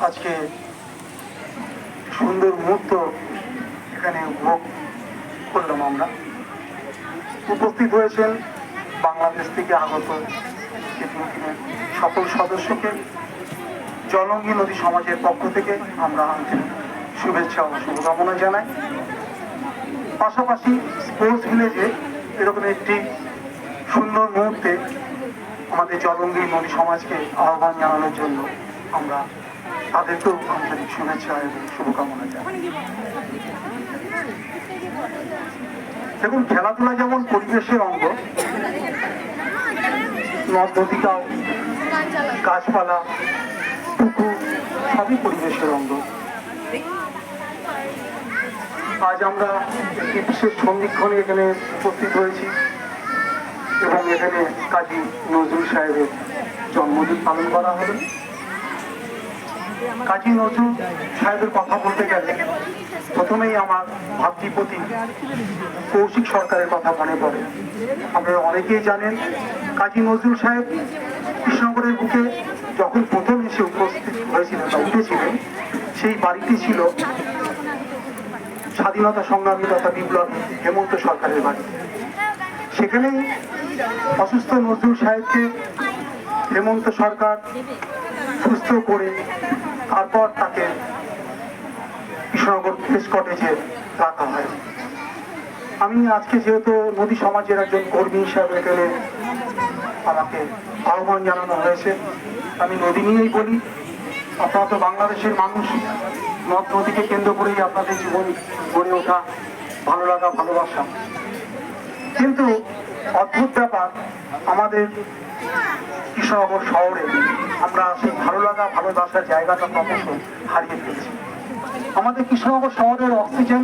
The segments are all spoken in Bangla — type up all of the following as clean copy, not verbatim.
আজকে সুন্দর মুহূর্ত এখানে উপভোগ করলাম। আমরা উপস্থিত হয়েছেন বাংলাদেশ থেকে আগত সকল সদস্যকে জলঙ্গি নদী সমাজের পক্ষ থেকে আমরা আন্তরিক শুভেচ্ছা ও শুভকামনা জানাই। পাশাপাশি স্পোর্টস ভিলেজে এরকম একটি সুন্দর মুহূর্তে আমাদের জলঙ্গি নদী সমাজকে আহ্বান জানানোর জন্য আমরা তাদেরকেও আন্তরিক শুভেচ্ছা এবং শুভকামনা জানাই। দেখুন, খেলাধুলা যেমন পরিবেশের অঙ্গ, নদ নদীটাও, গাছপালা, পুকুর সবই পরিবেশের অঙ্গ। আজ আমরা একটি বিশেষ সন্ধিক্ষণে এখানে উপস্থিত হয়েছি এবং এখানে কাজী নজরুল সাহেবের জন্মদিন পালন করা হলো। কাজী নজরুল সাহেবের কথা বলতে গেলে প্রথমেই আমার ভাতৃপতি কৌশিক সরকারের কথা মনে পড়ে। আপনারা অনেকেই জানেন, কাজী নজরুল সাহেব কৃষ্ণনগরের বুকে যখন প্রথম এসে উপস্থিত হয়েছিলেন বা উঠেছিলেন, সেই বাড়িটি ছিল স্বাধীনতা সংগ্রামী তথা বিপ্লবী হেমন্ত সরকারের বাড়ি। সেখানেই অসুস্থ নজরুল সাহেবকে হেমন্ত সরকার সুস্থ করে তারপর তাকে কৃষ্ণনগর প্রেস কটেজে রাখা হয়। আমি আজকে যেহেতু নদী সমাজের একজন কর্মী হিসাবে এখানে আমাকে আহ্বান জানানো হয়েছে, আমি নদী নিয়েই বলি। আপনারা তো বাংলাদেশের মানুষ, নদ নদীকে কেন্দ্র করেই আপনাদের জীবন গড়ে ওঠা, ভালো লাগা, ভালোবাসা। কিন্তু অদ্ভুত ব্যাপার, আমাদের কৃষ্ণনগর শহরে আমরা সেই ভালো লাগা, ভালোবাসার জায়গাটা ক্রমশ হারিয়ে ফেলছি। আমাদের কৃষ্ণনগর শহরের অক্সিজেন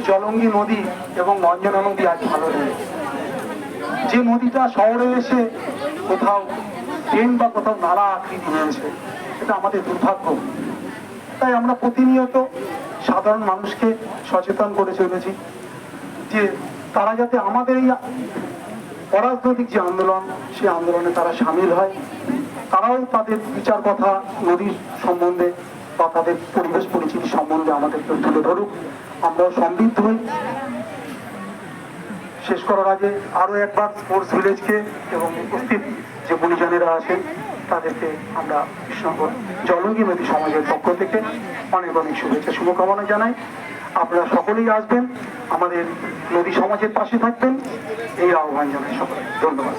জলঙ্গি নদী এবং অঞ্জনা নদী আজ ভালো নেই। যে নদীটা শহরে এসে কোথাও ড্রেন বা কোথাও নালা আকৃতি নিয়েছে, এটা আমাদের দুর্ভাগ্য। তাই আমরা প্রতিনিয়ত সাধারণ মানুষকে সচেতন করে চলেছি যে তারা যাতে আমাদের এই অরাজনৈতিক যে আন্দোলন, সেই আন্দোলনে তারা সামিল হয়, তারাও তাদের বিচার কথা নদীর সম্বন্ধে বা তাদের পরিবেশ পরিচিতি সম্বন্ধে আমাদেরকে তুলে ধরুক, আমরাও সমৃদ্ধ হই। শেষ করার আগে আরো একবার স্পোর্টস ভিলেজকে এবং উপস্থিত যে গুণীজনেরা আছেন তাদেরকে আমরা কৃষ্ণনগর জলঙ্গি নদী সমাজের পক্ষ থেকে অনেক অনেক শুভেচ্ছা শুভকামনা জানাই। আপনারা সকলেই আসবেন, আমাদের নদী সমাজের পাশে থাকবেন, এই আহ্বান জানাই সকলে। ধন্যবাদ।